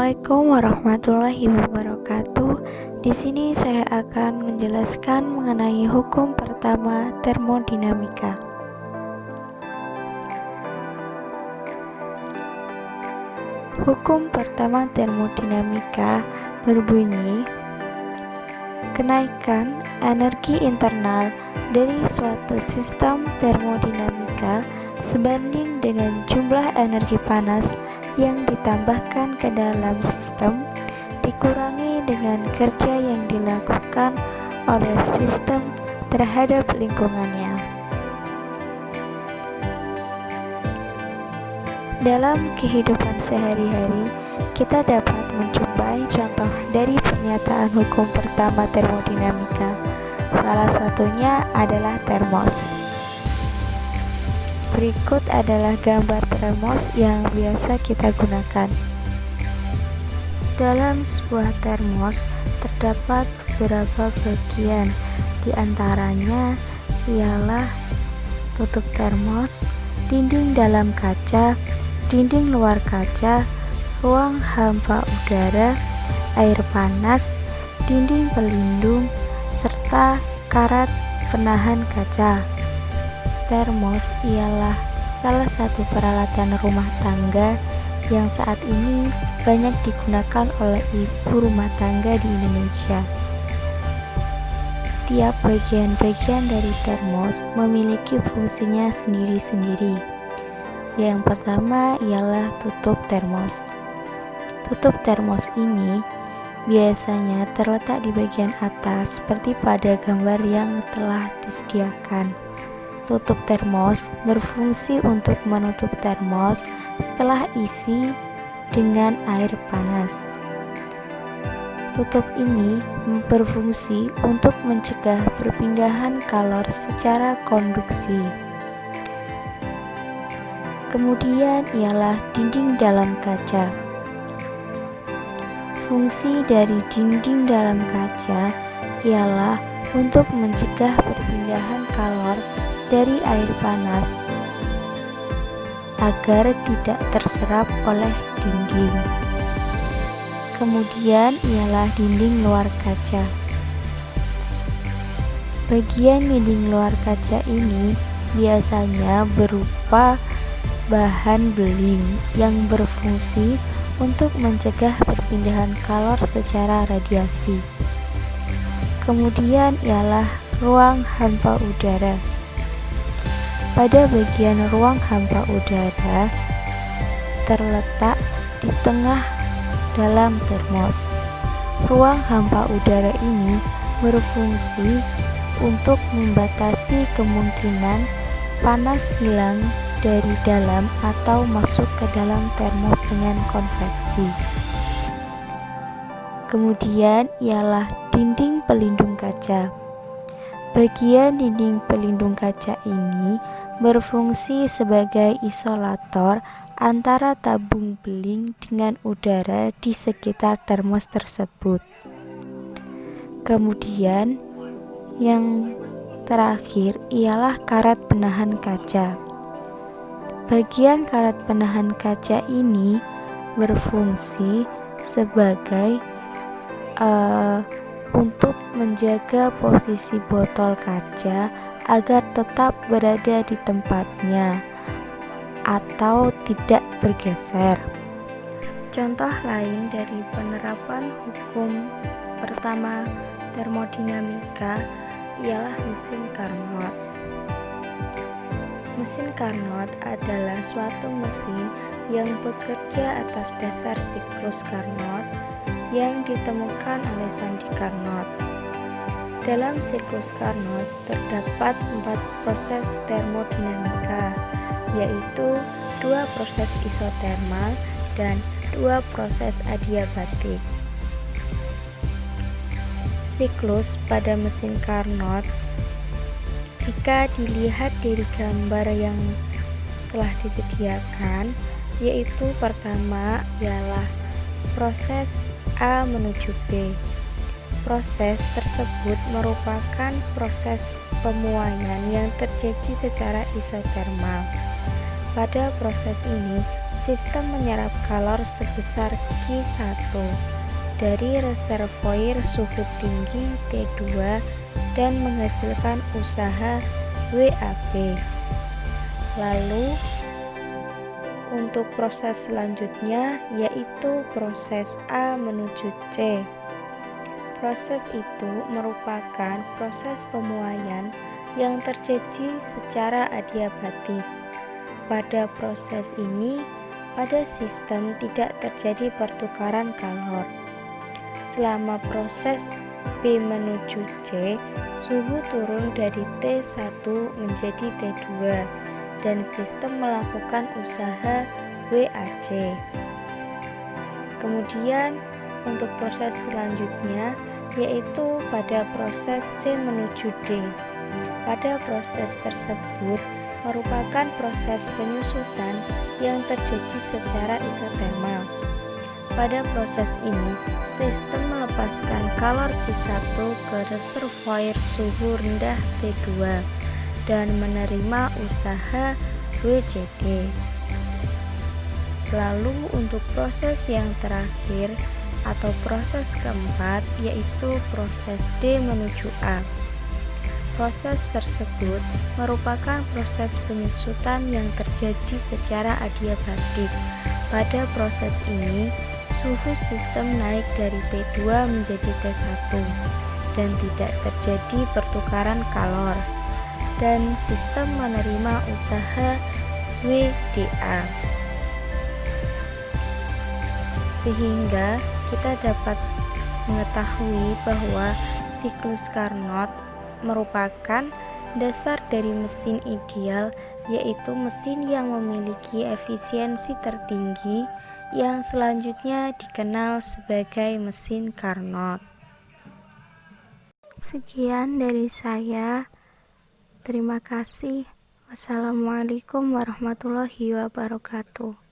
Assalamualaikum warahmatullahi wabarakatuh. Di sini saya akan menjelaskan mengenai hukum pertama termodinamika. Hukum pertama termodinamika berbunyi, kenaikan energi internal dari suatu sistem termodinamika sebanding dengan jumlah energi panas yang ditambahkan ke dalam sistem dikurangi dengan kerja yang dilakukan oleh sistem terhadap lingkungannya. Dalam kehidupan sehari-hari, kita dapat menjumpai contoh dari pernyataan hukum pertama termodinamika. Salah satunya adalah termos. Berikut adalah gambar termos yang biasa kita gunakan. Dalam sebuah termos terdapat beberapa bagian, di antaranya ialah tutup termos, dinding dalam kaca, dinding luar kaca, ruang hampa udara, air panas, dinding pelindung, serta karat penahan kaca. Termos ialah salah satu peralatan rumah tangga yang saat ini banyak digunakan oleh ibu rumah tangga di Indonesia. Setiap bagian-bagian dari termos memiliki fungsinya sendiri-sendiri. Yang pertama ialah tutup termos. Tutup termos ini biasanya terletak di bagian atas seperti pada gambar yang telah disediakan. Tutup termos berfungsi untuk menutup termos setelah isi dengan air panas. Tutup ini berfungsi untuk mencegah perpindahan kalor secara konduksi. Kemudian ialah dinding dalam kaca. Fungsi dari dinding dalam kaca ialah untuk mencegah perpindahan kalor dari air panas agar tidak terserap oleh dinding. Kemudian ialah dinding luar kaca. Bagian dinding luar kaca ini biasanya berupa bahan beling yang berfungsi untuk mencegah perpindahan kalor secara radiasi. Kemudian ialah ruang hampa udara. Pada bagian ruang hampa udara terletak di tengah dalam termos. Ruang hampa udara ini berfungsi untuk membatasi kemungkinan panas hilang dari dalam atau masuk ke dalam termos dengan konveksi. Kemudian ialah dinding pelindung kaca. Bagian dinding pelindung kaca ini berfungsi sebagai isolator antara tabung beling dengan udara di sekitar termos tersebut. Kemudian yang terakhir ialah karat penahan kaca. Bagian karat penahan kaca ini berfungsi sebagai untuk menjaga posisi botol kaca agar tetap berada di tempatnya atau tidak bergeser. Contoh lain dari penerapan hukum pertama termodinamika ialah mesin Carnot. Mesin Carnot adalah suatu mesin yang bekerja atas dasar siklus Carnot yang ditemukan oleh Sandi Carnot. Dalam siklus Carnot terdapat 4 proses termodinamika, yaitu 2 proses isotermal dan 2 proses adiabatik. Siklus pada mesin Carnot, jika dilihat dari gambar yang telah disediakan, yaitu pertama ialah proses A menuju B. Proses tersebut merupakan proses pemuaian yang terjadi secara isotermal. Pada proses ini, sistem menyerap kalor sebesar Q1 dari reservoir suhu tinggi T2 dan menghasilkan usaha WAB. Lalu untuk proses selanjutnya yaitu proses A menuju C. Proses itu merupakan proses pemuaian yang terjadi secara adiabatis. Pada proses ini, pada sistem tidak terjadi pertukaran kalor. Selama proses B menuju C, suhu turun dari T1 menjadi T2 dan sistem melakukan usaha WAC. Kemudian untuk proses selanjutnya yaitu pada proses C menuju D. Pada proses tersebut merupakan proses penyusutan yang terjadi secara isotermal. Pada proses ini, sistem melepaskan kalor Q1 ke reservoir suhu rendah T2 dan menerima usaha WCD. Lalu untuk proses yang terakhir atau proses keempat yaitu proses D menuju A. Proses tersebut merupakan proses penyusutan yang terjadi secara adiabatik. Pada proses ini, suhu sistem naik dari T2 menjadi T1 dan tidak terjadi pertukaran kalor, dan sistem menerima usaha WDA. Sehingga kita dapat mengetahui bahwa siklus Carnot merupakan dasar dari mesin ideal, yaitu mesin yang memiliki efisiensi tertinggi yang selanjutnya dikenal sebagai mesin Carnot. Sekian dari saya. Terima kasih. Wassalamualaikum warahmatullahi wabarakatuh.